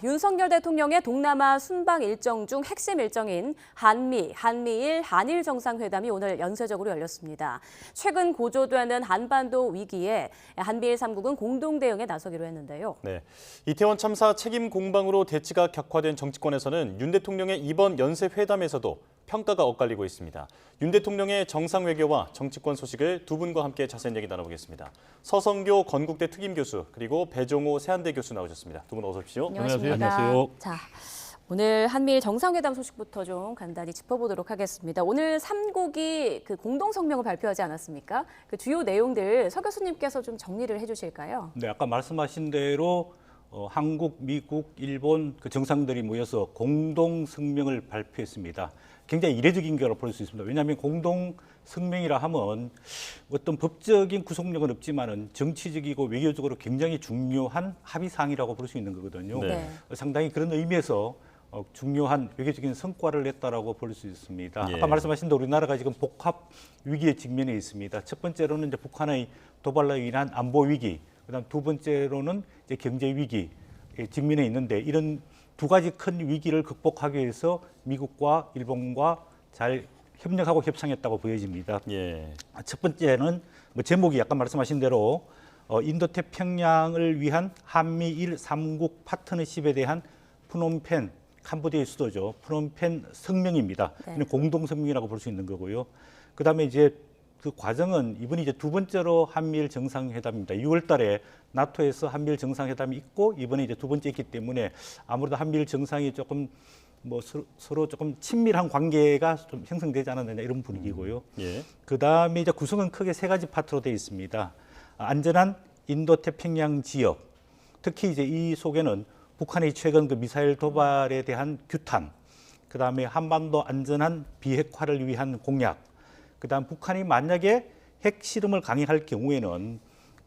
윤석열 대통령의 동남아 순방 일정 중 핵심 일정인 한미일, 한일 정상회담이 오늘 연쇄적으로 열렸습니다. 최근 고조되는 한반도 위기에 한미일 3국은 공동 대응에 나서기로 했는데요. 네, 이태원 참사 책임 공방으로 대치가 격화된 정치권에서는 윤 대통령의 이번 연쇄 회담에서도 평가가 엇갈리고 있습니다. 윤 대통령의 정상 외교와 정치권 소식을 두 분과 함께 자세한 얘기 나눠보겠습니다. 서성교 건국대 특임 교수 그리고 배종호 세한대 교수 나오셨습니다. 두 분 어서 오십시오. 안녕하세요. 자, 오늘 한미일 정상회담 소식부터 좀 간단히 짚어보도록 하겠습니다. 오늘 3국이 그 공동 성명을 발표하지 않았습니까? 그 주요 내용들 서 교수님께서 좀 정리를 해주실까요? 네, 아까 말씀하신 대로 한국, 미국, 일본 그 정상들이 모여서 공동 성명을 발표했습니다. 굉장히 이례적인 거라고 볼 수 있습니다. 왜냐하면 공동 성명이라 하면 어떤 법적인 구속력은 없지만은 정치적이고 외교적으로 굉장히 중요한 합의 사항이라고 볼 수 있는 거거든요. 네. 상당히 그런 의미에서 중요한 외교적인 성과를 냈다라고 볼 수 있습니다. 예. 아까 말씀하신 대로 우리나라가 지금 복합 위기에 직면해 있습니다. 첫 번째로는 이제 북한의 도발로 인한 안보 위기, 그다음 두 번째로는 이제 경제 위기에 직면해 있는데 이런 두 가지 큰 위기를 극복하기 위해서 미국과 일본과 잘 협력하고 협상했다고 보여집니다. 예. 첫 번째는 제목이 아까 말씀하신 대로 인도태평양을 위한 한미일 3국 파트너십에 대한 프놈펜, 캄보디아의 수도죠. 프놈펜 성명입니다. 네. 공동 성명이라고 볼 수 있는 거고요. 그다음에 이제 그 과정은 이번이 이제 두 번째로 한미일 정상회담입니다. 6월 달에 나토에서 한미일 정상회담이 있고 이번에 이제 두 번째 있기 때문에 아무래도 한미일 정상이 조금 서로 조금 친밀한 관계가 좀 형성되지 않았느냐 이런 분위기고요. 예. 그다음에 이제 구성은 크게 세 가지 파트로 되어 있습니다. 안전한 인도태평양 지역, 특히 이제 이 속에는 북한의 최근 그 미사일 도발에 대한 규탄, 그다음에 한반도 안전한 비핵화를 위한 공약, 그다음 북한이 만약에 핵실험을 강행할 경우에는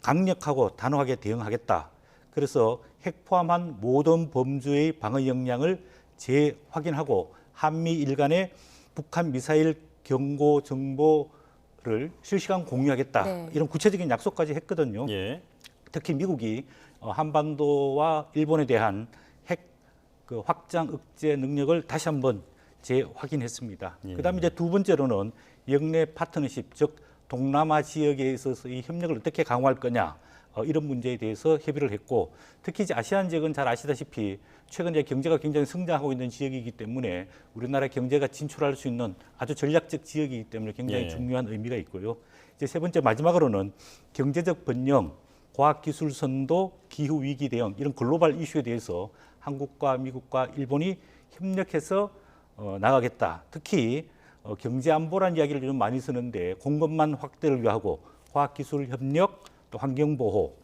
강력하고 단호하게 대응하겠다. 그래서 핵 포함한 모든 범주의 방어 역량을 재확인하고 한미일 간의 북한 미사일 경고 정보를 실시간 공유하겠다. 네. 이런 구체적인 약속까지 했거든요. 예. 특히 미국이 한반도와 일본에 대한 핵 그 확장 억제 능력을 다시 한번 재확인했습니다. 예. 그다음에 이제 두 번째로는 영내 파트너십, 즉 동남아 지역에 있어서 이 협력을 어떻게 강화할 거냐 이런 문제에 대해서 협의를 했고, 특히 이제 아시안 지역은 잘 아시다시피 최근 이제 경제가 굉장히 성장하고 있는 지역이기 때문에 우리나라 경제가 진출할 수 있는 아주 전략적 지역이기 때문에 굉장히 예. 중요한 의미가 있고요. 이제 세 번째 마지막으로는 경제적 번영, 과학기술 선도, 기후 위기 대응 이런 글로벌 이슈에 대해서 한국과 미국과 일본이 협력해서 나가겠다. 특히 경제 안보라는 이야기를 좀 많이 쓰는데 공급망 확대를 위하고 과학기술 협력, 또 환경보호,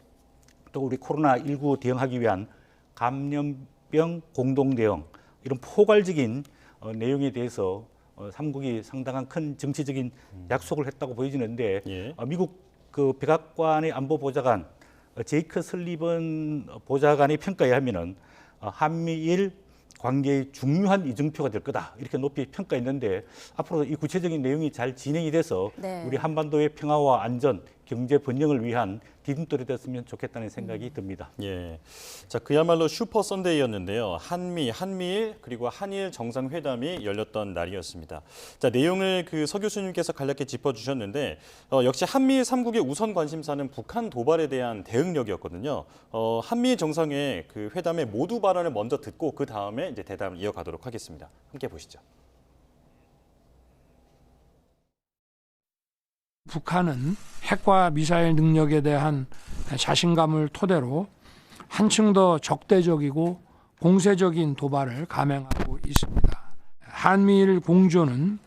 또 우리 코로나19 대응하기 위한 감염병 공동 대응 이런 포괄적인 내용에 대해서 삼국이 상당한 큰 정치적인 약속을 했다고 보여지는데 예. 미국 그 백악관의 안보보좌관 제이크 설리번 보좌관의 평가에 하면은 한미일 관계의 중요한 이정표가 될 거다 이렇게 높이 평가했는데 앞으로 이 구체적인 내용이 잘 진행이 돼서 네. 우리 한반도의 평화와 안전, 경제 번영을 위한 디딤돌이 됐으면 좋겠다는 생각이 듭니다. 예. 자, 그야말로 슈퍼 선데이였는데요. 한미일 그리고 한일 정상회담이 열렸던 날이었습니다. 자, 내용을 그 서 교수님께서 간략히 짚어주셨는데 역시 한미일 3국의 우선 관심사는 북한 도발에 대한 대응력이었거든요. 한미일 정상회 그 회담의 모두 발언을 먼저 듣고 그 다음에 이제 대담을 이어가도록 하겠습니다. 함께 보시죠. 북한은 핵과 미사일 능력에 대한 자신감을 토대로 한층 더 적대적이고 공세적인 도발을 감행하고 있습니다. 한미일 공조는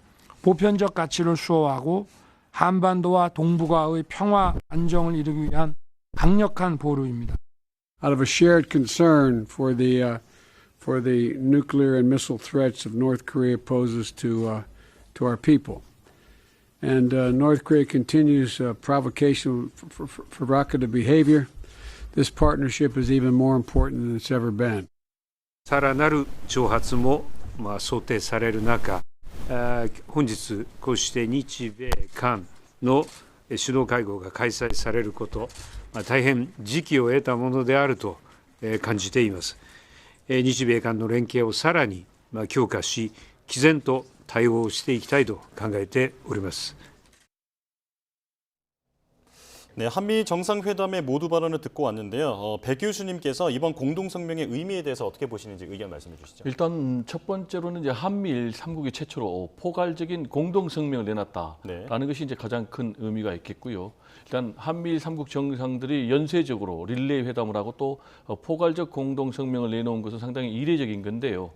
보편적 가치를 수호하고 한반도와 동북아의 평화 안정을 이루기 위한 강력한 보루입니다. Out of a shared concern for the nuclear and missile threats of North Korea poses to our people. And North Korea continues provocation, provocative behavior. This partnership is even more important than it's ever been. さらなる挑発も想定される中、本日こうして日米韓の首脳会合が開催されること、大変時機を得たものであると感じています。日米間の連携をさらに強化し、毅然と対応していきたいと考えております。 네, 한미 정상회담의 모두 발언을 듣고 왔는데요. 배 교수님께서 이번 공동성명의 의미에 대해서 어떻게 보시는지 의견 말씀해 주시죠. 일단 첫 번째로는 이제 한미일 3국이 최초로 포괄적인 공동성명을 내놨다라는 것이 이제 가장 큰 의미가 있겠고요. 일단 한미일 3국 정상들이 연쇄적으로 릴레이 회담을 하고 또 포괄적 공동성명을 내놓은 것은 상당히 이례적인 건데요.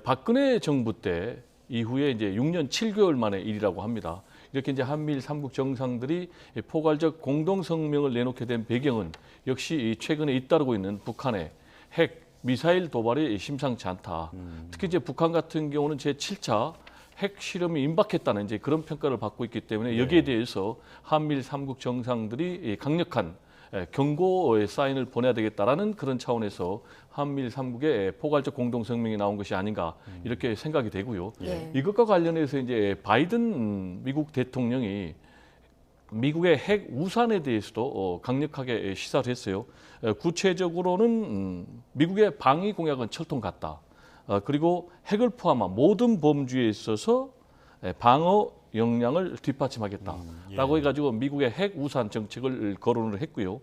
박근혜 정부 때 이후에 이제 6년 7개월 만의 일이라고 합니다. 이렇게 이제 한미일 3국 정상들이 포괄적 공동성명을 내놓게 된 배경은 역시 최근에 잇따르고 있는 북한의 핵 미사일 도발이 심상치 않다. 특히 이제 북한 같은 경우는 제7차 핵 실험이 임박했다는 이제 그런 평가를 받고 있기 때문에 여기에 대해서 한미일 3국 정상들이 강력한 경고의 사인을 보내야 되겠다라는 그런 차원에서 한미일 3국의 포괄적 공동성명이 나온 것이 아닌가 이렇게 생각이 되고요. 이것과 관련해서 이제 바이든 미국 대통령이 미국의 핵 우산에 대해서도 강력하게 시사를 했어요. 구체적으로는 미국의 방위 공약은 철통 같다. 그리고 핵을 포함한 모든 범주에 있어서 방어 역량을 뒷받침하겠다라고 해가지고 미국의 핵 우산 정책을 거론을 했고요.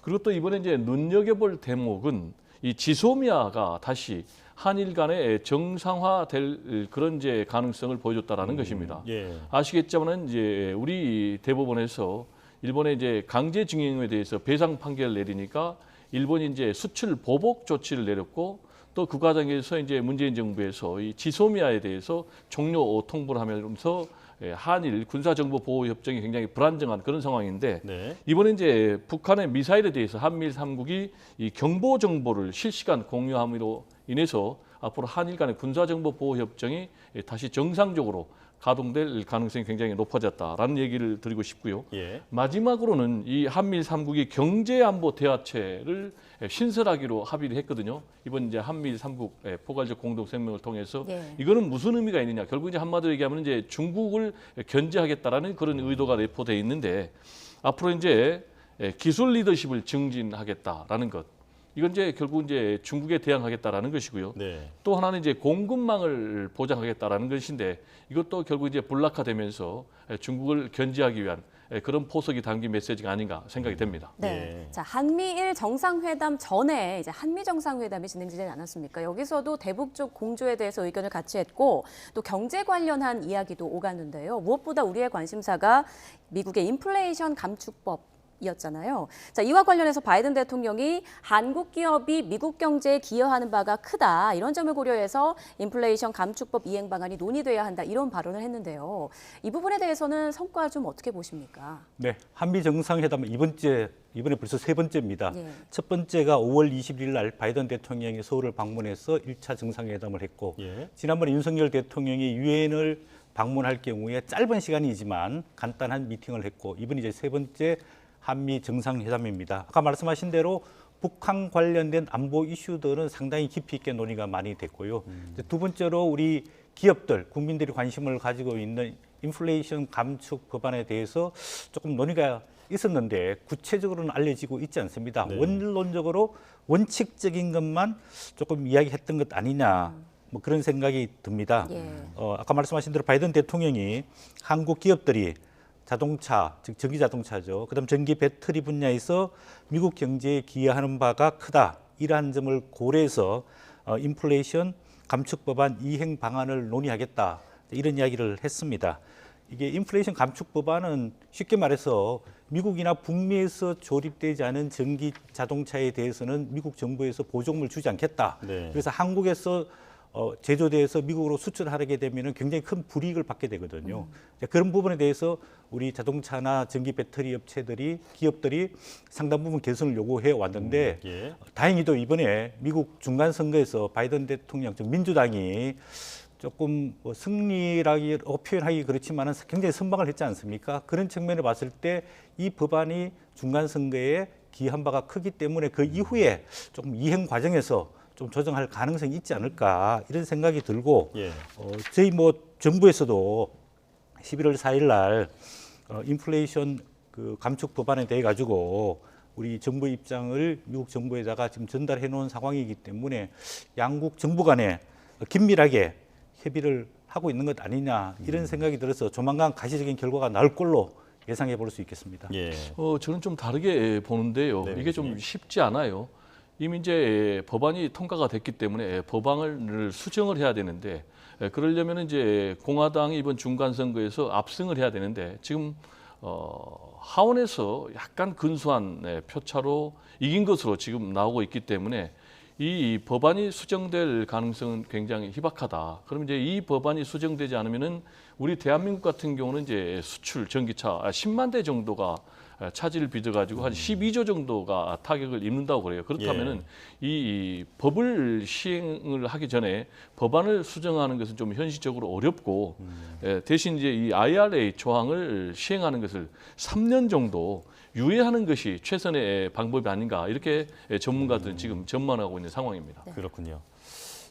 그리고 또 이번에 이제 눈여겨볼 대목은 이 지소미아가 다시 한일 간의 정상화될 그런 이제 가능성을 보여줬다라는 것입니다. 아시겠지만은 이제 우리 대법원에서 일본의 이제 강제징용에 대해서 배상 판결을 내리니까 일본이 이제 수출 보복 조치를 내렸고 또 그 과정에서 이제 문재인 정부에서 이 지소미아에 대해서 종료 통보를 하면서 한일 군사정보보호협정이 굉장히 불안정한 그런 상황인데 이번에 이제 북한의 미사일에 대해서 한미일 3국이 이 경보 정보를 실시간 공유함으로 인해서 앞으로 한일 간의 군사정보보호협정이 다시 정상적으로 가동될 가능성이 굉장히 높아졌다라는 얘기를 드리고 싶고요. 마지막으로는 이 한미일 3국이 경제안보 대화체를 신설하기로 합의를 했거든요. 이번 이제 한미일 3국 포괄적 공동성명을 통해서 이거는 무슨 의미가 있느냐? 결국 이제 한마디로 얘기하면 이제 중국을 견제하겠다라는 그런 의도가 내포되어 있는데 앞으로 이제 기술 리더십을 증진하겠다라는 것. 이건 이제 결국 이제 중국에 대항하겠다라는 것이고요. 또 하나는 이제 공급망을 보장하겠다라는 것인데 이것도 결국 이제 불락화되면서 중국을 견제하기 위한 그런 포석이 담긴 메시지가 아닌가 생각이 됩니다. 자, 한미일 정상회담 전에 이제 한미 정상회담이 진행되지 않았습니까? 여기서도 대북 쪽 공조에 대해서 의견을 같이 했고 또 경제 관련한 이야기도 오갔는데요. 무엇보다 우리의 관심사가 미국의 인플레이션 감축법 이었잖아요. 자, 이와 관련해서 바이든 대통령이 한국 기업이 미국 경제에 기여하는 바가 크다. 이런 점을 고려해서 인플레이션 감축법 이행 방안이 논의돼야 한다. 이런 발언을 했는데요. 이 부분에 대해서는 성과 좀 어떻게 보십니까? 네, 한미 정상회담 이번에 벌써 세 번째입니다. 첫 번째가 5월 21일 날 바이든 대통령이 서울을 방문해서 1차 정상회담을 했고 지난번에 윤석열 대통령이 유엔을 방문할 경우에 짧은 시간이지만 간단한 미팅을 했고 이번이 이제 세 번째 한미 정상회담입니다. 아까 말씀하신 대로 북한 관련된 안보 이슈들은 상당히 깊이 있게 논의가 많이 됐고요. 두 번째로 우리 기업들, 국민들이 관심을 가지고 있는 인플레이션 감축 법안에 대해서 조금 논의가 있었는데 구체적으로는 알려지고 있지 않습니다. 원론적으로 원칙적인 것만 조금 이야기했던 것 아니냐. 뭐 그런 생각이 듭니다. 아까 말씀하신 대로 바이든 대통령이 한국 기업들이 자동차, 즉 전기 자동차죠. 그다음 전기 배터리 분야에서 미국 경제에 기여하는 바가 크다. 이러한 점을 고려해서 인플레이션 감축 법안 이행 방안을 논의하겠다. 이런 이야기를 했습니다. 이게 인플레이션 감축 법안은 쉽게 말해서 미국이나 북미에서 조립되지 않은 전기 자동차에 대해서는 미국 정부에서 보조금을 주지 않겠다. 그래서 한국에서 제조돼서 미국으로 수출하게 되면 굉장히 큰 불이익을 받게 되거든요. 그런 부분에 대해서 우리 자동차나 전기 배터리 업체들이 기업들이 상당 부분 개선을 요구해 왔는데 다행히도 이번에 미국 중간 선거에서 바이든 대통령, 즉 민주당이 조금 승리라고 표현하기 그렇지만은 굉장히 선방을 했지 않습니까? 그런 측면을 봤을 때 이 법안이 중간 선거에 기여한 바가 크기 때문에 그 이후에 조금 이행 과정에서 좀 조정할 가능성이 있지 않을까 이런 생각이 들고 저희 정부에서도 11월 4일 날 인플레이션 그 감축 법안에 대해 가지고 우리 정부 입장을 미국 정부에다가 지금 전달해 놓은 상황이기 때문에 양국 정부 간에 긴밀하게 협의를 하고 있는 것 아니냐 이런 생각이 들어서 조만간 가시적인 결과가 나올 걸로 예상해 볼 수 있겠습니다. 예. 저는 좀 다르게 보는데요. 네, 이게 좀 쉽지 않아요. 이미 이제 법안이 통과가 됐기 때문에 법안을 수정을 해야 되는데 그러려면 이제 공화당이 이번 중간 선거에서 압승을 해야 되는데 지금 하원에서 약간 근소한 표차로 이긴 것으로 지금 나오고 있기 때문에 이 법안이 수정될 가능성은 굉장히 희박하다. 그럼 이제 이 법안이 수정되지 않으면은 우리 대한민국 같은 경우는 이제 수출 전기차 10만 대 정도가 차질을 빚어가지고 한 12조 정도가 타격을 입는다고 그래요. 그렇다면은 이 법을 시행을 하기 전에 법안을 수정하는 것은 좀 현실적으로 어렵고 대신 이제 이 IRA 조항을 시행하는 것을 3년 정도 유예하는 것이 최선의 방법이 아닌가 이렇게 전문가들은 지금 전망하고 있는 상황입니다. 그렇군요.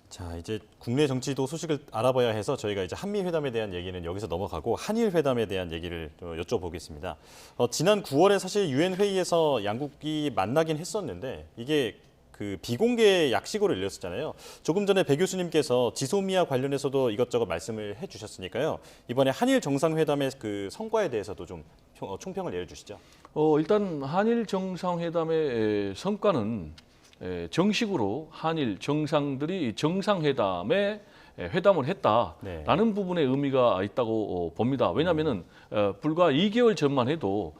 자, 이제 국내 정치도 소식을 알아봐야 해서 저희가 이제 한미 회담에 대한 얘기는 여기서 넘어가고 한일 회담에 대한 얘기를 여쭤보겠습니다. 지난 9월에 사실 유엔 회의에서 양국이 만나긴 했었는데 이게 그 비공개 약식으로 열렸었잖아요. 조금 전에 배 교수님께서 지소미아 관련해서도 이것저것 말씀을 해주셨으니까요. 이번에 한일 정상회담의 그 성과에 대해서도 좀 총평을 내려주시죠. 일단 한일 정상회담의 성과는 정식으로 한일 정상들이 정상회담에 회담을 했다라는 부분에 의미가 있다고 봅니다. 왜냐하면은 불과 2개월 전만 해도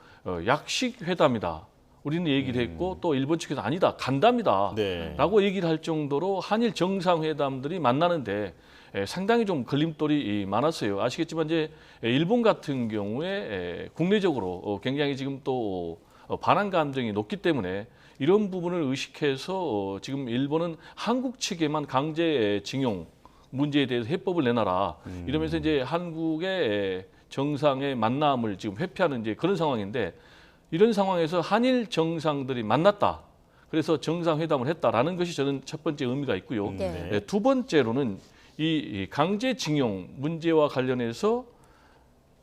약식 회담이다. 우리는 얘기를 했고 또 일본 측에서 아니다, 간담이다 라고 얘기를 할 정도로 한일 정상회담들이 만나는데 상당히 좀 걸림돌이 많았어요. 아시겠지만 이제 일본 같은 경우에 국내적으로 굉장히 지금 또 반한 감정이 높기 때문에 이런 부분을 의식해서 지금 일본은 한국 측에만 강제징용 문제에 대해서 해법을 내놔라 이러면서 이제 한국의 정상의 만남을 지금 회피하는 이제 그런 상황인데 이런 상황에서 한일 정상들이 만났다. 그래서 정상회담을 했다라는 것이 저는 첫 번째 의미가 있고요. 두 번째로는 이 강제징용 문제와 관련해서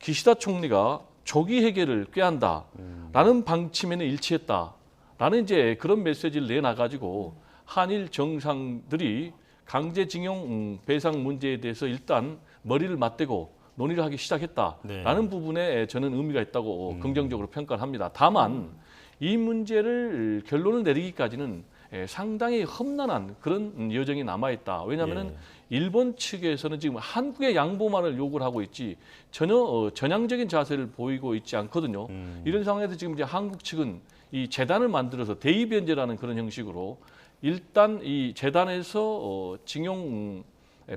기시다 총리가 조기 해결을 꾀한다라는 방침에는 일치했다라는 이제 그런 메시지를 내놔가지고 한일 정상들이 강제징용 배상 문제에 대해서 일단 머리를 맞대고 논의를 하기 시작했다라는 부분에 저는 의미가 있다고 긍정적으로 평가를 합니다. 다만 이 문제를 결론을 내리기까지는 상당히 험난한 그런 여정이 남아있다. 왜냐하면 일본 측에서는 지금 한국의 양보만을 요구를 하고 있지 전혀 전향적인 자세를 보이고 있지 않거든요. 이런 상황에서 지금 이제 한국 측은 이 재단을 만들어서 대의변제라는 그런 형식으로 일단 이 재단에서 징용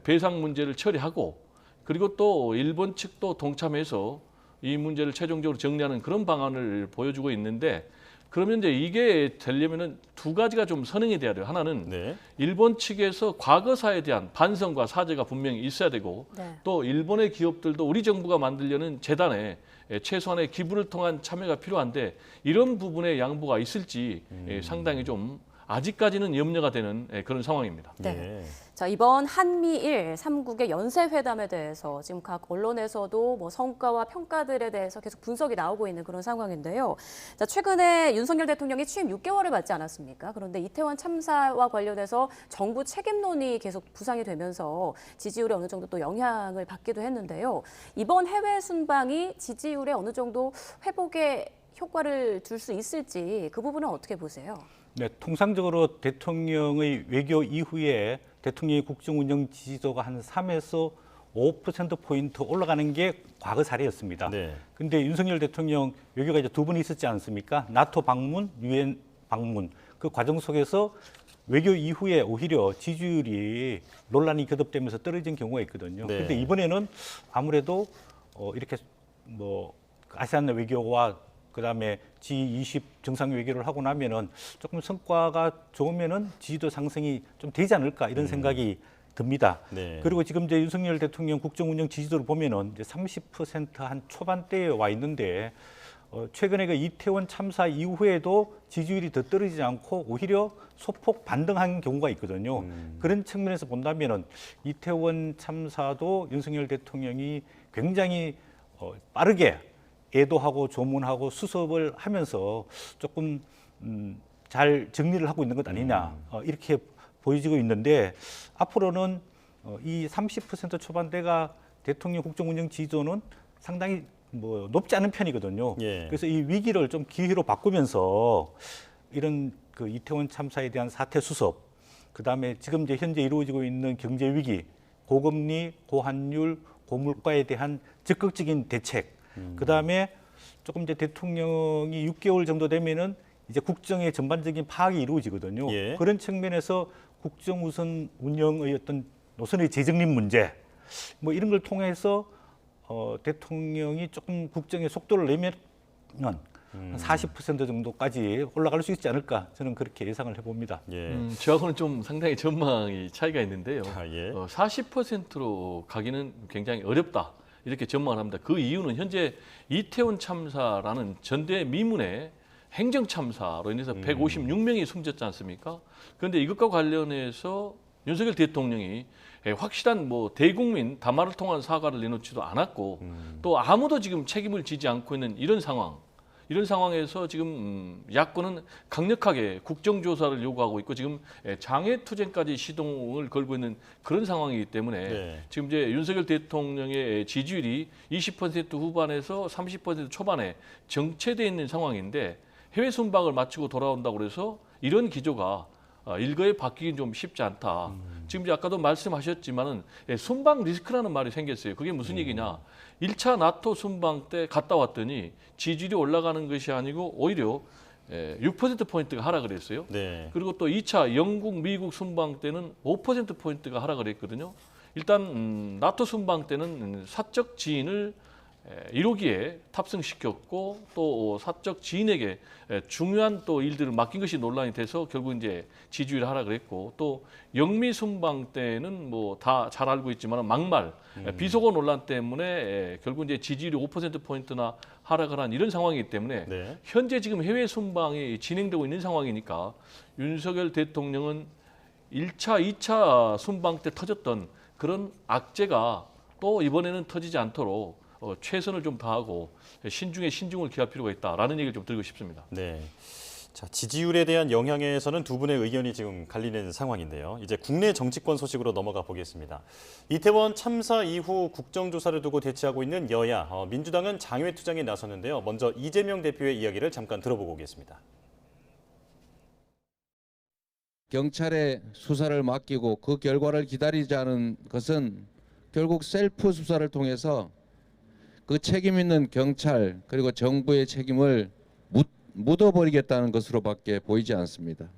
배상 문제를 처리하고 그리고 또 일본 측도 동참해서 이 문제를 최종적으로 정리하는 그런 방안을 보여주고 있는데 그러면 이제 이게 되려면은 두 가지가 좀 선행이 돼야 돼요. 하나는 일본 측에서 과거사에 대한 반성과 사죄가 분명히 있어야 되고 또 일본의 기업들도 우리 정부가 만들려는 재단에 최소한의 기부를 통한 참여가 필요한데 이런 부분에 양보가 있을지 상당히 좀 아직까지는 염려가 되는 그런 상황입니다. 자, 이번 한미일 3국의 연쇄회담에 대해서 지금 각 언론에서도 뭐 성과와 평가들에 대해서 계속 분석이 나오고 있는 그런 상황인데요. 자, 최근에 윤석열 대통령이 취임 6개월을 맞지 않았습니까? 그런데 이태원 참사와 관련해서 정부 책임론이 계속 부상이 되면서 지지율에 어느 정도 또 영향을 받기도 했는데요. 이번 해외 순방이 지지율에 어느 정도 회복에 효과를 줄 수 있을지 그 부분은 어떻게 보세요? 네, 통상적으로 대통령의 외교 이후에 대통령의 국정운영 지지도가 한 3에서 5%포인트 올라가는 게 과거 사례였습니다. 그런데 윤석열 대통령 외교가 이제 두 번 있었지 않습니까? 나토 방문, 유엔 방문. 그 과정 속에서 외교 이후에 오히려 지지율이 논란이 거듭되면서 떨어진 경우가 있거든요. 그런데 이번에는 아무래도 이렇게 뭐 아세안 외교와 그다음에 G20 정상 외교를 하고 나면은 조금 성과가 좋으면은 지지도 상승이 좀 되지 않을까 이런 생각이 듭니다. 그리고 지금 이제 윤석열 대통령 국정운영 지지도를 보면은 이제 30%한 초반대에 와 있는데 최근에 그 이태원 참사 이후에도 지지율이 더 떨어지지 않고 오히려 소폭 반등한 경우가 있거든요. 그런 측면에서 본다면은 이태원 참사도 윤석열 대통령이 굉장히 빠르게 애도하고 조문하고 수습을 하면서 조금 잘 정리를 하고 있는 것 아니냐 이렇게 보여지고 있는데 앞으로는 이 30% 초반대가 대통령 국정운영 지지도는 상당히 뭐 높지 않은 편이거든요. 예. 그래서 이 위기를 좀 기회로 바꾸면서 이런 그 이태원 참사에 대한 사태 수습, 그다음에 지금 이제 현재 이루어지고 있는 경제 위기, 고금리, 고환율, 고물가에 대한 적극적인 대책, 그다음에 조금 이제 대통령이 6개월 정도 되면은 이제 국정의 전반적인 파악이 이루어지거든요. 예. 그런 측면에서 국정 우선 운영의 어떤 노선의 재정립 문제, 뭐 이런 걸 통해서 대통령이 조금 국정의 속도를 내면 한 40% 정도까지 올라갈 수 있지 않을까 저는 그렇게 예상을 해봅니다. 예. 저하고는 좀 상당히 전망이 차이가 있는데요. 예. 40%로 가기는 굉장히 어렵다. 이렇게 전망을 합니다. 그 이유는 현재 이태원 참사라는 전대 미문의 행정 참사로 인해서 156명이 숨졌지 않습니까? 그런데 이것과 관련해서 윤석열 대통령이 확실한 뭐 대국민 담화를 통한 사과를 내놓지도 않았고 또 아무도 지금 책임을 지지 않고 있는 이런 상황에서 지금 야권은 강력하게 국정조사를 요구하고 있고 지금 장외투쟁까지 시동을 걸고 있는 그런 상황이기 때문에 네. 지금 이제 윤석열 대통령의 지지율이 20% 후반에서 30% 초반에 정체되어 있는 상황인데 해외 순방을 마치고 돌아온다고 그래서 이런 기조가 일거에 바뀌긴 좀 쉽지 않다. 지금 이제 아까도 말씀하셨지만은 순방 리스크라는 말이 생겼어요. 그게 무슨 얘기냐? 1차 나토 순방 때 갔다 왔더니 지지율이 올라가는 것이 아니고 오히려 6%포인트가 하락을 했어요. 네. 그리고 또 2차 영국, 미국 순방 때는 5%포인트가 하락을 했거든요. 일단 나토 순방 때는 사적 지인을 1호기에 탑승시켰고 또 사적 지인에게 중요한 또 일들을 맡긴 것이 논란이 돼서 결국 이제 지지율이 하락을 했고 또 영미 순방 때는 뭐 다 잘 알고 있지만 막말 비속어 논란 때문에 결국 이제 지지율이 5%포인트나 하락을 한 이런 상황이기 때문에 네. 현재 지금 해외 순방이 진행되고 있는 상황이니까 윤석열 대통령은 1차, 2차 순방 때 터졌던 그런 악재가 또 이번에는 터지지 않도록 최선을 좀 다하고 신중에 신중을 기할 필요가 있다라는 얘기를 좀 드리고 싶습니다. 네. 자, 지지율에 대한 영향에서는 두 분의 의견이 지금 갈리는 상황인데요. 이제 국내 정치권 소식으로 넘어가 보겠습니다. 이태원 참사 이후 국정조사를 두고 대치하고 있는 여야, 민주당은 장외투쟁에 나섰는데요. 먼저 이재명 대표의 이야기를 잠깐 들어보고 오겠습니다. 경찰에 수사를 맡기고 그 결과를 기다리자는 것은 결국 셀프 수사를 통해서 그 책임 있는 경찰 그리고 정부의 책임을 묻어버리겠다는 것으로밖에 보이지 않습니다.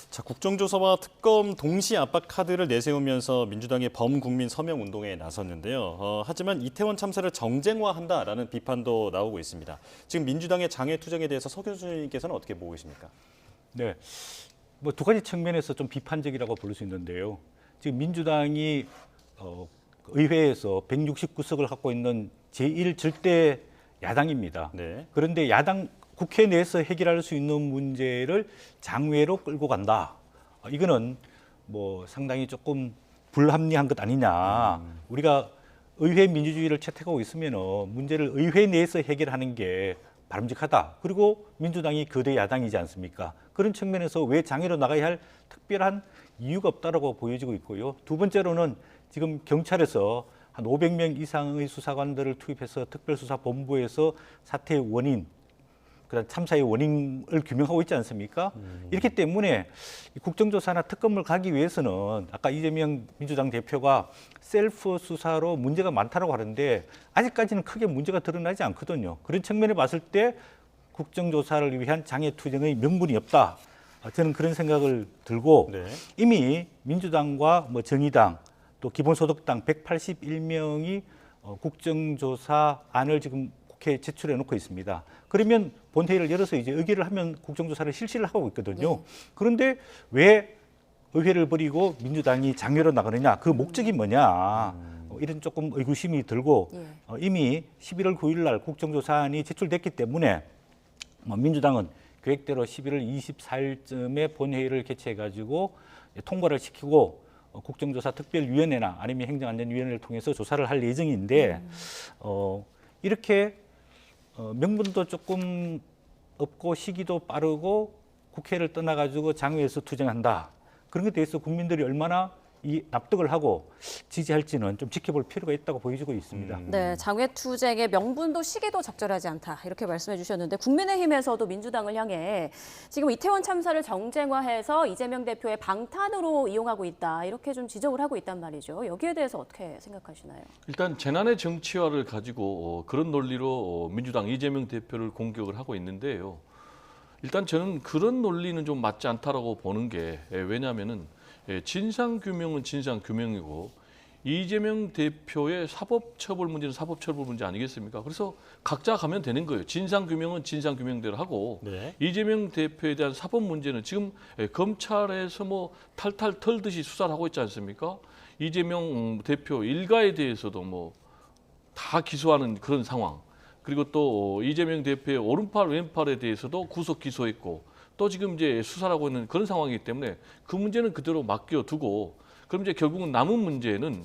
자, 국정조사와 특검 동시 압박 카드를 내세우면서 민주당의 범국민 서명 운동에 나섰는데요. 하지만 이태원 참사를 정쟁화한다라는 비판도 나오고 있습니다. 지금 민주당의 장외 투쟁에 대해서 서 교수님께서는 어떻게 보고 계십니까? 네, 뭐 두 가지 측면에서 좀 비판적이라고 볼 수 있는데요. 지금 민주당이 의회에서 169석을 갖고 있는 제1 절대 야당입니다. 네. 그런데 야당 국회 내에서 해결할 수 있는 문제를 장외로 끌고 간다. 이거는 뭐 상당히 조금 불합리한 것 아니냐. 우리가 의회 민주주의를 채택하고 있으면 문제를 의회 내에서 해결하는 게 바람직하다. 그리고 민주당이 거대 야당이지 않습니까? 그런 측면에서 왜 장외로 나가야 할 특별한 이유가 없다라고 보여지고 있고요. 두 번째로는 지금 경찰에서 한 500명 이상의 수사관들을 투입해서 특별수사본부에서 사태의 원인, 그다음 참사의 원인을 규명하고 있지 않습니까? 이렇기 때문에 국정조사나 특검을 가기 위해서는 아까 이재명 민주당 대표가 셀프 수사로 문제가 많다고 하는데 아직까지는 크게 문제가 드러나지 않거든요. 그런 측면에 봤을 때 국정조사를 위한 장외투쟁의 명분이 없다. 저는 그런 생각을 들고 네. 이미 민주당과 정의당 또 기본소득당 181명이 국정조사안을 지금 국회에 제출해 놓고 있습니다. 그러면 본회의를 열어서 이제 의결을 하면 국정조사를 실시를 하고 있거든요. 그런데 왜 의회를 버리고 민주당이 장외로 나가느냐? 그 목적이 뭐냐? 이런 조금 의구심이 들고 이미 11월 9일 날 국정조사안이 제출됐기 때문에 민주당은 계획대로 11월 24일쯤에 본회의를 개최해가지고 통과를 시키고 국정조사 특별위원회나 아니면 행정안전위원회를 통해서 조사를 할 예정인데 이렇게 명분도 조금 없고 시기도 빠르고 국회를 떠나가지고 장외에서 투쟁한다. 그런 것에 대해서 국민들이 얼마나 납득을 하고 지지할지는 좀 지켜볼 필요가 있다고 보여지고 있습니다. 네, 장외투쟁의 명분도 시기도 적절하지 않다 이렇게 말씀해 주셨는데 국민의힘에서도 민주당을 향해 지금 이태원 참사를 정쟁화해서 이재명 대표의 방탄으로 이용하고 있다 이렇게 좀 지적을 하고 있단 말이죠. 여기에 대해서 어떻게 생각하시나요? 일단 재난의 정치화를 가지고 그런 논리로 민주당 이재명 대표를 공격을 하고 있는데요. 일단 저는 그런 논리는 좀 맞지 않다라고 보는 게 왜냐하면은 진상규명은 진상규명이고 이재명 대표의 사법처벌 문제는 사법처벌 문제 아니겠습니까? 그래서 각자 가면 되는 거예요. 진상규명은 진상규명대로 하고 네. 이재명 대표에 대한 사법 문제는 지금 검찰에서 뭐 탈탈 털듯이 수사를 하고 있지 않습니까? 이재명 대표 일가에 대해서도 뭐 다 기소하는 그런 상황. 그리고 또 이재명 대표의 오른팔 왼팔에 대해서도 구속 기소했고 또 지금 이제 수사하고 있는 그런 상황이기 때문에 그 문제는 그대로 맡겨두고 그럼 이제 결국은 남은 문제는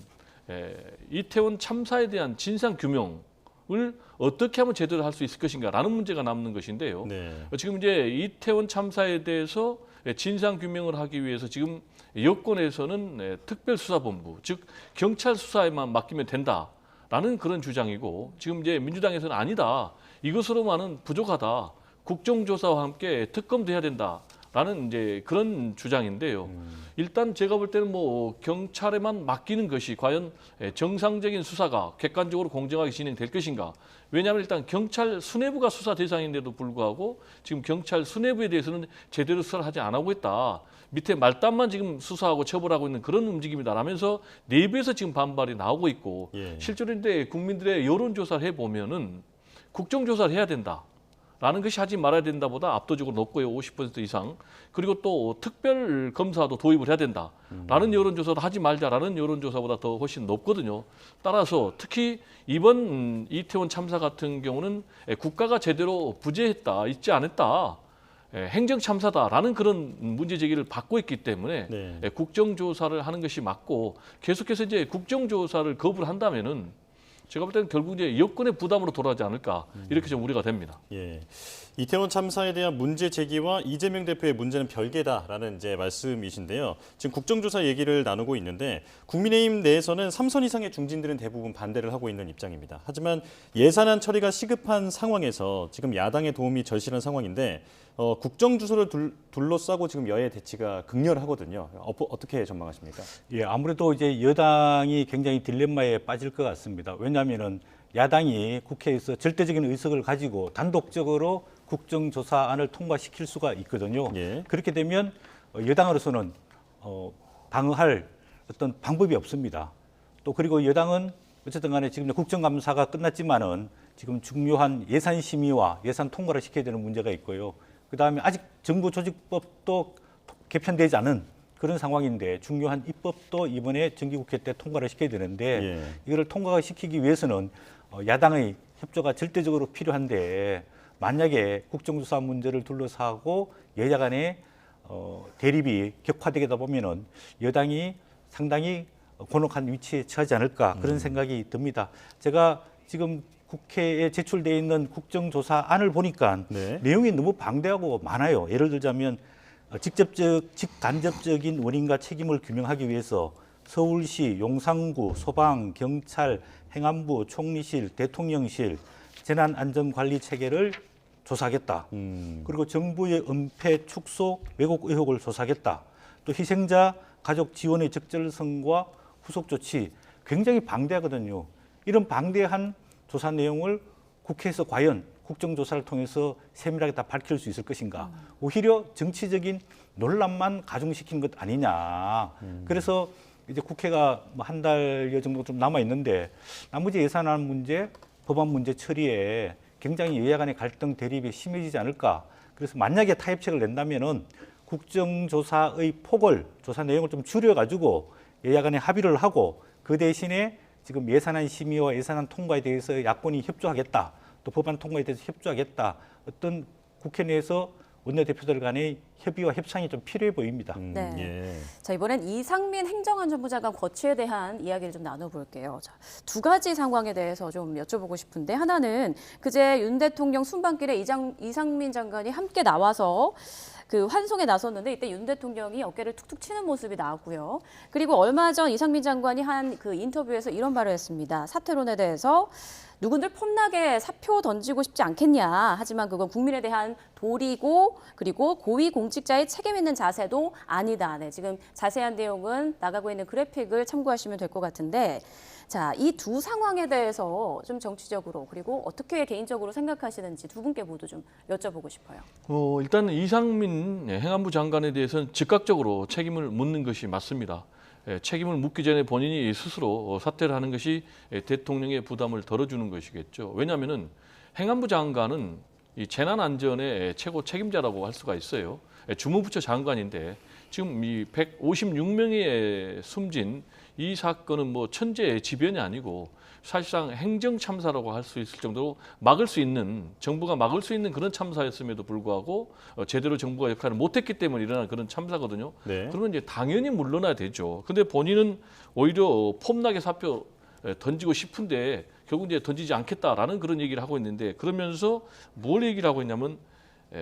이태원 참사에 대한 진상 규명을 어떻게 하면 제대로 할 수 있을 것인가라는 문제가 남는 것인데요. 네. 지금 이제 이태원 참사에 대해서 진상 규명을 하기 위해서 지금 여권에서는 특별수사본부 즉 경찰 수사에만 맡기면 된다라는 그런 주장이고 지금 이제 민주당에서는 아니다 이것으로만은 부족하다. 국정조사와 함께 특검도 해야 된다라는 이제 그런 주장인데요. 일단 제가 볼 때는 뭐 경찰에만 맡기는 것이 과연 정상적인 수사가 객관적으로 공정하게 진행될 것인가? 왜냐하면 일단 경찰 수뇌부가 수사 대상인데도 불구하고 지금 경찰 수뇌부에 대해서는 제대로 수사를 하지 않고 있다. 밑에 말단만 지금 수사하고 처벌하고 있는 그런 움직임이다라면서 내부에서 지금 반발이 나오고 있고 실제로 이제 국민들의 여론조사를 해보면은 국정조사를 해야 된다. 라는 것이 하지 말아야 된다보다 압도적으로 높고요. 50% 이상. 그리고 또 특별 검사도 도입을 해야 된다라는 여론조사도 하지 말자라는 여론조사보다 더 훨씬 높거든요. 따라서 특히 이번 이태원 참사 같은 경우는 국가가 제대로 부재했다, 있지 않았다. 행정참사다라는 그런 문제 제기를 받고 있기 때문에 국정조사를 하는 것이 맞고 계속해서 이제 국정조사를 거부를 한다면은 제가 볼 때는 결국 이제 여권의 부담으로 돌아가지 않을까 이렇게 좀 우려가 됩니다. 예. 이태원 참사에 대한 문제 제기와 이재명 대표의 문제는 별개다라는 이제 말씀이신데요. 지금 국정조사 얘기를 나누고 있는데 국민의힘 내에서는 3선 이상의 중진들은 대부분 반대를 하고 있는 입장입니다. 하지만 예산안 처리가 시급한 상황에서 지금 야당의 도움이 절실한 상황인데 국정조사를 둘러싸고 지금 여야 대치가 극렬하거든요. 어떻게 전망하십니까? 예, 아무래도 이제 여당이 굉장히 딜레마에 빠질 것 같습니다. 왜냐하면은 야당이 국회에서 절대적인 의석을 가지고 단독적으로 국정조사안을 통과시킬 수가 있거든요. 그렇게 되면 여당으로서는 방어할 어떤 방법이 없습니다. 또 그리고 여당은 어쨌든 간에 지금 국정감사가 끝났지만은 지금 중요한 예산 심의와 예산 통과를 시켜야 되는 문제가 있고요. 그다음에 아직 정부조직법도 개편되지 않은 그런 상황인데 중요한 입법도 이번에 정기국회 때 통과를 시켜야 되는데 이거를 통과시키기 위해서는 야당의 협조가 절대적으로 필요한데 만약에 국정조사 문제를 둘러싸고 여야 간의 대립이 격화되다 보면은 여당이 상당히 곤혹한 위치에 처하지 않을까 그런 생각이 듭니다. 제가 지금 국회에 제출되어 있는 국정조사안을 보니까 내용이 너무 방대하고 많아요. 예를 들자면 직간접적인 원인과 책임을 규명하기 위해서 서울시, 용산구, 소방, 경찰, 행안부, 총리실, 대통령실 재난안전관리 체계를 조사하겠다. 그리고 정부의 은폐, 축소, 왜곡 의혹을 조사하겠다. 또 희생자 가족 지원의 적절성과 후속 조치 굉장히 방대하거든요. 이런 방대한 조사 내용을 국회에서 과연 국정조사를 통해서 세밀하게 다 밝힐 수 있을 것인가. 오히려 정치적인 논란만 가중시킨 것 아니냐. 그래서 이제 국회가 뭐 한 달여 정도 좀 남아 있는데 나머지 예산안 문제, 법안 문제 처리에 굉장히 여야 간의 갈등 대립이 심해지지 않을까. 그래서 만약에 타협책을 낸다면은 국정조사의 폭을, 조사 내용을 좀 줄여가지고 여야 간에 합의를 하고 그 대신에 지금 예산안 심의와 예산안 통과에 대해서 야권이 협조하겠다. 또 법안 통과에 대해서 협조하겠다. 어떤 국회 내에서 원내대표들 간의 협의와 협상이 좀 필요해 보입니다. 네. 예. 자, 이번엔 이상민 행정안전부 장관 거취에 대한 이야기를 좀 나눠볼게요. 자, 두 가지 상황에 대해서 좀 여쭤보고 싶은데, 하나는 그제 윤 대통령 순방길에 이상민 장관이 함께 나와서 그 환송에 나섰는데, 이때 윤 대통령이 어깨를 툭툭 치는 모습이 나왔고요. 그리고 얼마 전 이상민 장관이 한 그 인터뷰에서 이런 말을 했습니다. 사퇴론에 대해서 누군들 폼나게 사표 던지고 싶지 않겠냐. 하지만 그건 국민에 대한 도리고, 그리고 고위공직자의 책임 있는 자세도 아니다. 네, 지금 자세한 내용은 나가고 있는 그래픽을 참고하시면 될 것 같은데, 자, 이 두 상황에 대해서 좀 정치적으로, 그리고 어떻게 개인적으로 생각하시는지 두 분께 모두 좀 여쭤보고 싶어요. 일단 이상민 행안부 장관에 대해서는 즉각적으로 책임을 묻는 것이 맞습니다. 책임을 묻기 전에 본인이 스스로 사퇴를 하는 것이 대통령의 부담을 덜어주는 것이겠죠. 왜냐하면은 행안부 장관은 이 재난안전의 최고 책임자라고 할 수가 있어요. 주무부처 장관인데 지금 이 156명이 숨진 이 사건은 뭐 천재지변이 아니고 사실상 행정참사라고 할 수 있을 정도로 막을 수 있는, 정부가 막을 수 있는 그런 참사였음에도 불구하고 제대로 정부가 역할을 못했기 때문에 일어난 그런 참사거든요. 네. 그러면 이제 당연히 물러나야 되죠. 근데 본인은 오히려 폼나게 사표 던지고 싶은데 결국 이제 던지지 않겠다라는 그런 얘기를 하고 있는데, 그러면서 뭘 얘기를 하고 있냐면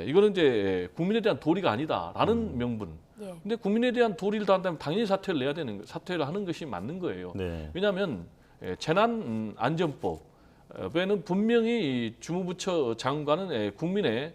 이거는 이제 국민에 대한 도리가 아니다라는 명분. 예. 근데 국민에 대한 도리를 다한다면 당연히 사퇴를 내야 되는, 사퇴를 하는 것이 맞는 거예요. 네. 왜냐하면 재난안전법에는 분명히 이 주무부처 장관은 국민의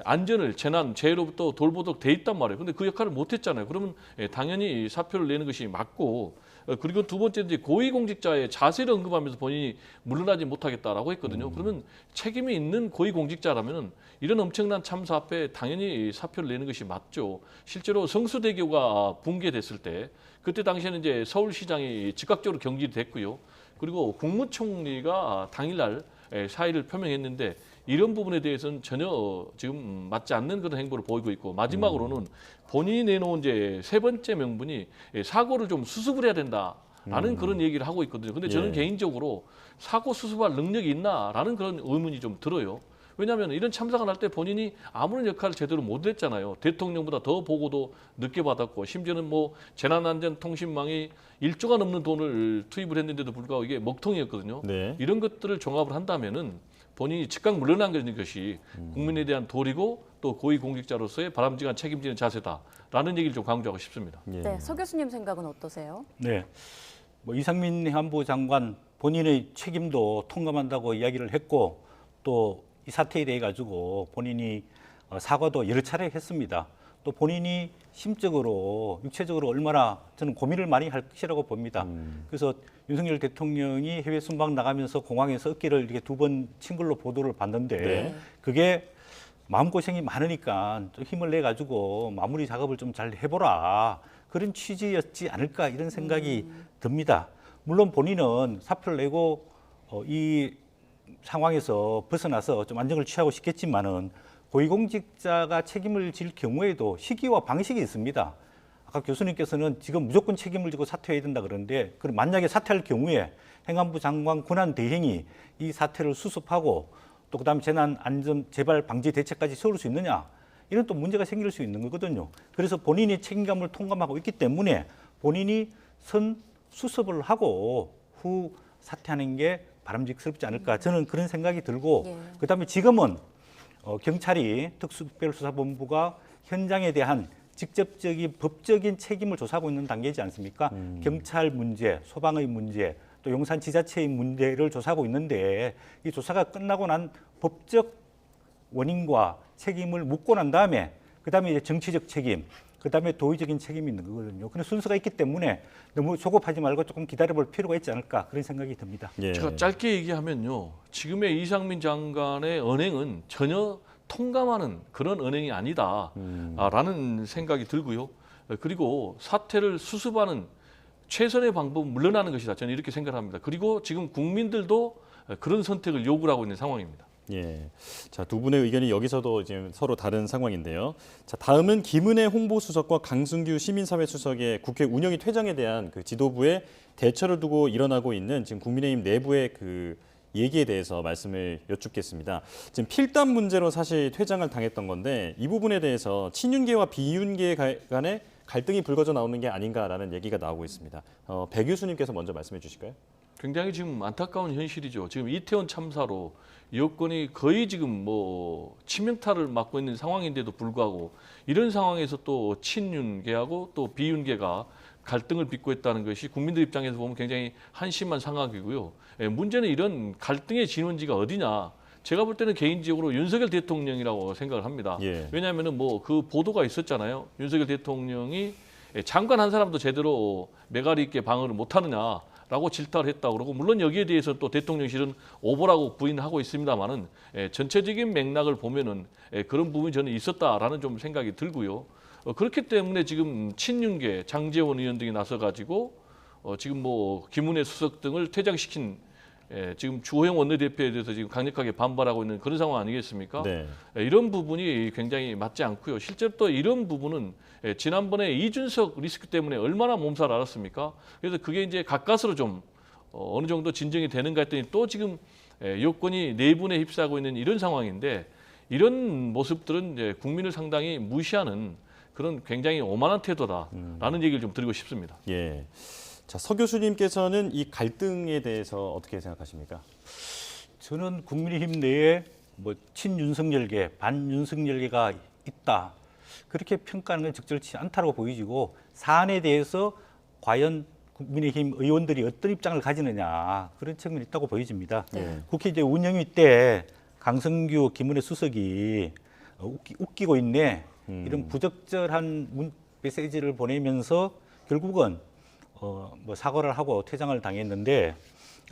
안전을 재난, 재해로부터 돌보도록 돼 있단 말이에요. 근데 그 역할을 못 했잖아요. 그러면 당연히 사표를 내는 것이 맞고, 그리고 두 번째 이제 고위공직자의 자세를 언급하면서 본인이 물러나지 못하겠다라고 했거든요. 그러면 책임이 있는 고위공직자라면 이런 엄청난 참사 앞에 당연히 사표를 내는 것이 맞죠. 실제로 성수대교가 붕괴됐을 때 그때 당시에는 이제 서울시장이 즉각적으로 경질됐고요. 그리고 국무총리가 당일날 사의를 표명했는데 이런 부분에 대해서는 전혀 지금 맞지 않는 그런 행보를 보이고 있고, 마지막으로는 본인이 내놓은 이제 세 번째 명분이 사고를 좀 수습을 해야 된다라는 그런 얘기를 하고 있거든요. 근데 저는 예. 개인적으로 사고 수습할 능력이 있나라는 그런 의문이 좀 들어요. 왜냐하면 이런 참사가 날 때 본인이 아무런 역할을 제대로 못 했잖아요. 대통령보다 더 보고도 늦게 받았고, 심지어는 뭐 재난안전통신망이 1조가 넘는 돈을 투입을 했는데도 불구하고 이게 먹통이었거든요. 네. 이런 것들을 종합을 한다면은 본인이 즉각 물러나는 것이 국민에 대한 도리고 또 고위공직자로서의 바람직한 책임지는 자세다라는 얘기를 좀 강조하고 싶습니다. 예. 네, 서 교수님 생각은 어떠세요? 네, 뭐 이상민 행안부 장관 본인의 책임도 통감한다고 이야기를 했고, 또 이 사태에 대해 가지고 본인이 사과도 여러 차례 했습니다. 또 본인이 심적으로, 육체적으로 얼마나 저는 고민을 많이 할 것이라고 봅니다. 그래서 윤석열 대통령이 해외 순방 나가면서 공항에서 어깨를 이렇게 두 번 친 걸로 보도를 봤는데, 네. 그게 마음고생이 많으니까 좀 힘을 내 가지고 마무리 작업을 좀 잘 해보라, 그런 취지였지 않을까, 이런 생각이 듭니다. 물론 본인은 사표를 내고 이 상황에서 벗어나서 좀 안정을 취하고 싶겠지만은 고위공직자가 책임을 질 경우에도 시기와 방식이 있습니다. 아까 교수님께서는 지금 무조건 책임을 지고 사퇴해야 된다 그러는데, 그럼 만약에 사퇴할 경우에 행안부 장관 권한 대행이 이 사태를 수습하고 또 그다음에 재난안전 재발 방지 대책까지 세울 수 있느냐, 이런 또 문제가 생길 수 있는 거거든요. 그래서 본인이 책임감을 통감하고 있기 때문에 본인이 선 수습을 하고 후 사퇴하는 게 바람직스럽지 않을까, 저는 그런 생각이 들고, 예. 그다음에 지금은 경찰이 특수특별수사본부가 현장에 대한 직접적인 법적인 책임을 조사하고 있는 단계이지 않습니까? 경찰 문제, 소방의 문제, 또 용산지자체의 문제를 조사하고 있는데, 이 조사가 끝나고 난 법적 원인과 책임을 묻고 난 다음에 그다음에 이제 정치적 책임, 그다음에 도의적인 책임이 있는 거거든요. 그런 순서가 있기 때문에 너무 조급하지 말고 조금 기다려볼 필요가 있지 않을까, 그런 생각이 듭니다. 예. 제가 짧게 얘기하면요, 지금의 이상민 장관의 언행은 전혀 통감하는 그런 언행이 아니다라는 생각이 들고요. 그리고 사태를 수습하는 최선의 방법은 물러나는 것이다, 저는 이렇게 생각합니다. 그리고 지금 국민들도 그런 선택을 요구를 하고 있는 상황입니다. 예. 자, 두 분의 의견이 여기서도 지금 서로 다른 상황인데요. 자, 다음은 김은혜 홍보수석과 강승규 시민사회수석의 국회 운영위 퇴장에 대한 그 지도부의 대처를 두고 일어나고 있는 지금 국민의힘 내부의 그 얘기에 대해서 말씀을 여쭙겠습니다. 지금 필담 문제로 사실 퇴장을 당했던 건데 이 부분에 대해서 친윤계와 비윤계 간의 갈등이 불거져 나오는 게 아닌가라는 얘기가 나오고 있습니다. 배 교수님께서 먼저 말씀해 주실까요? 굉장히 지금 안타까운 현실이죠. 지금 이태원 참사로 여권이 거의 지금 뭐 치명타를 맞고 있는 상황인데도 불구하고 이런 상황에서 또 친윤계하고 또 비윤계가 갈등을 빚고 있다는 것이 국민들 입장에서 보면 굉장히 한심한 상황이고요. 문제는 이런 갈등의 진원지가 어디냐? 제가 볼 때는 개인적으로 윤석열 대통령이라고 생각을 합니다. 예. 왜냐하면은 뭐 그 보도가 있었잖아요. 윤석열 대통령이 장관 한 사람도 제대로 매가리 있게 방어를 못하느냐라고 질타를 했다고 그러고 물론 여기에 대해서 또 대통령실은 오보라고 부인하고 있습니다만은 전체적인 맥락을 보면은 그런 부분이 저는 있었다라는 좀 생각이 들고요. 그렇기 때문에 지금 친윤계 장제원 의원 등이 나서 가지고 지금 뭐 김은혜 수석 등을 퇴장시킨 지금 주호영 원내대표에 대해서 지금 강력하게 반발하고 있는 그런 상황 아니겠습니까? 네. 이런 부분이 굉장히 맞지 않고요. 실제로 또 이런 부분은 지난번에 이준석 리스크 때문에 얼마나 몸살 앓았습니까? 그래서 그게 이제 가까스로 좀 어느 정도 진정이 되는가 했더니 또 지금 여권이 내분에 휩싸고 있는 이런 상황인데 이런 모습들은 이제 국민을 상당히 무시하는 그런 굉장히 오만한 태도다라는 얘기를 좀 드리고 싶습니다. 예. 자, 서 교수님께서는 이 갈등에 대해서 어떻게 생각하십니까? 저는 국민의힘 내에 뭐 친윤석열계, 반윤석열계가 있다. 그렇게 평가하는 건 적절치 않다고 보이지고 사안에 대해서 과연 국민의힘 의원들이 어떤 입장을 가지느냐 그런 측면이 있다고 보여집니다. 네. 국회 이제 운영위 때 강성규, 김은혜 수석이 웃기고 있네 이런 부적절한 메시지를 보내면서 결국은 뭐 사과를 하고 퇴장을 당했는데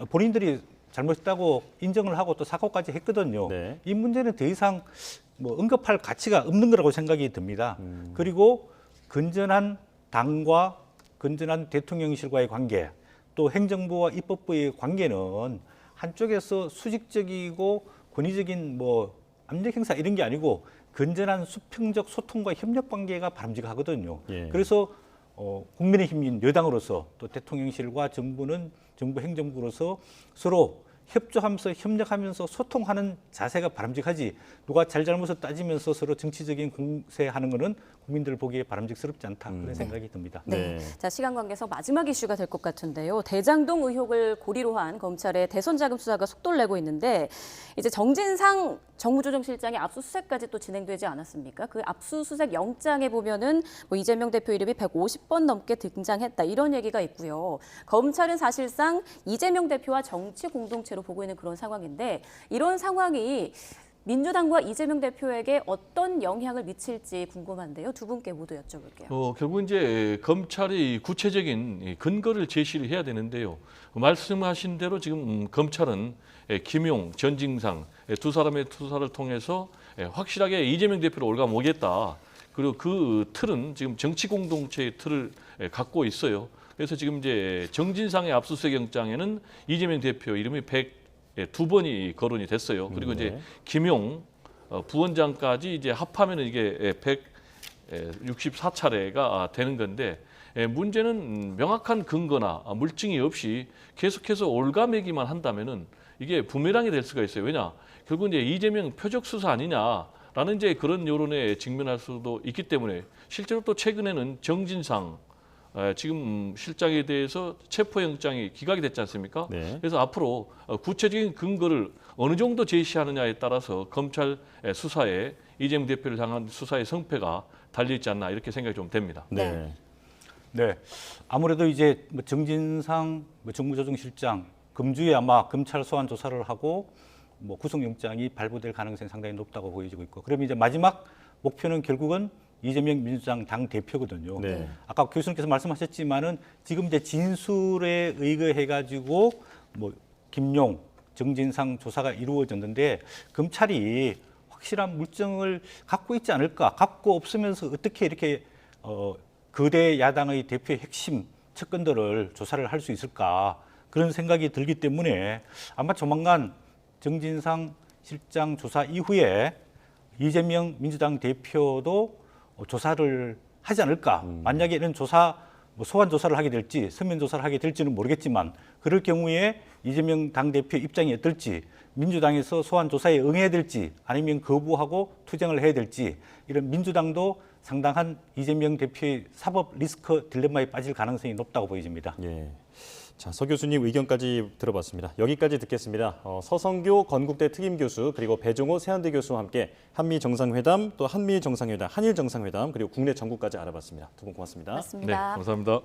본인들이 잘못했다고 인정을 하고 또 사과까지 했거든요. 네. 이 문제는 더 이상 뭐 언급할 가치가 없는 거라고 생각이 듭니다. 그리고 건전한 당과 건전한 대통령실과의 관계, 또 행정부와 입법부의 관계는 한쪽에서 수직적이고 권위적인 뭐 압력 행사 이런 게 아니고 건전한 수평적 소통과 협력 관계가 바람직하거든요. 예. 그래서 국민의힘 여당으로서 또 대통령실과 정부는 정부 행정부로서 서로 협조하면서 협력하면서 소통하는 자세가 바람직하지 누가 잘잘못을 따지면서 서로 정치적인 공세하는 것은 국민들 보기에 바람직스럽지 않다 그런 생각이 듭니다. 네. 자, 시간 관계에서 마지막 이슈가 될 것 같은데요. 대장동 의혹을 고리로 한 검찰의 대선 자금 수사가 속도를 내고 있는데 이제 정진상 정무조정실장의 압수수색까지 또 진행되지 않았습니까? 그 압수수색 영장에 보면은 뭐 이재명 대표 이름이 150번 넘게 등장했다 이런 얘기가 있고요. 검찰은 사실상 이재명 대표와 정치 공동체로 보고 있는 그런 상황인데 이런 상황이 민주당과 이재명 대표에게 어떤 영향을 미칠지 궁금한데요. 두 분께 모두 여쭤볼게요. 결국 이제 검찰이 구체적인 근거를 제시를 해야 되는데요. 말씀하신 대로 지금 검찰은 김용, 전진상 두 사람의 수사를 통해서 확실하게 이재명 대표를 올가보겠다. 그리고 그 틀은 지금 정치 공동체의 틀을 갖고 있어요. 그래서 지금 이제 정진상의 압수수색 영장에는 이재명 대표 이름이 102번이 거론이 됐어요. 그리고 이제 김용 부원장까지 이제 합하면은 이게 164차례가 되는 건데 문제는 명확한 근거나 물증이 없이 계속해서 올가매기만 한다면은 이게 부메랑이 될 수가 있어요. 왜냐? 결국 이제 이재명 표적 수사 아니냐라는 이제 그런 여론에 직면할 수도 있기 때문에 실제로 또 최근에는 정진상 지금 실장에 대해서 체포영장이 기각이 됐지 않습니까? 네. 그래서 앞으로 구체적인 근거를 어느 정도 제시하느냐에 따라서 검찰 수사에 이재명 대표를 향한 수사의 성패가 달려있지 않나 이렇게 생각이 좀 됩니다. 네. 네, 아무래도 이제 뭐 정진상 정무조정실장 금주에 아마 검찰 소환 조사를 하고 뭐 구속영장이 발부될 가능성이 상당히 높다고 보여지고 있고, 그러면 이제 마지막 목표는 결국은 이재명 민주당 당 대표거든요. 네. 아까 교수님께서 말씀하셨지만은 지금 이제 진술에 의거해가지고 뭐 김용, 정진상 조사가 이루어졌는데 검찰이 확실한 물증을 갖고 있지 않을까? 갖고 없으면서 어떻게 이렇게 거대 야당의 대표의 핵심 측근들을 조사를 할 수 있을까? 그런 생각이 들기 때문에 아마 조만간 정진상 실장 조사 이후에 이재명 민주당 대표도 조사를 하지 않을까. 만약에 이런 조사 뭐 소환 조사를 하게 될지 서면 조사를 하게 될지는 모르겠지만 그럴 경우에 이재명 당대표 입장이 어떨지 민주당에서 소환 조사에 응해야 될지 아니면 거부하고 투쟁을 해야 될지 이런 민주당도 상당한 이재명 대표의 사법 리스크 딜레마에 빠질 가능성이 높다고 보여집니다. 예. 자, 서 교수님 의견까지 들어봤습니다. 여기까지 듣겠습니다. 서성교 건국대 특임교수 그리고 배종호 세한대 교수와 함께 한미 정상회담 또 한미일 정상회담, 한일 정상회담 그리고 국내 정국까지 알아봤습니다. 두 분 고맙습니다. 맞습니다. 네, 감사합니다.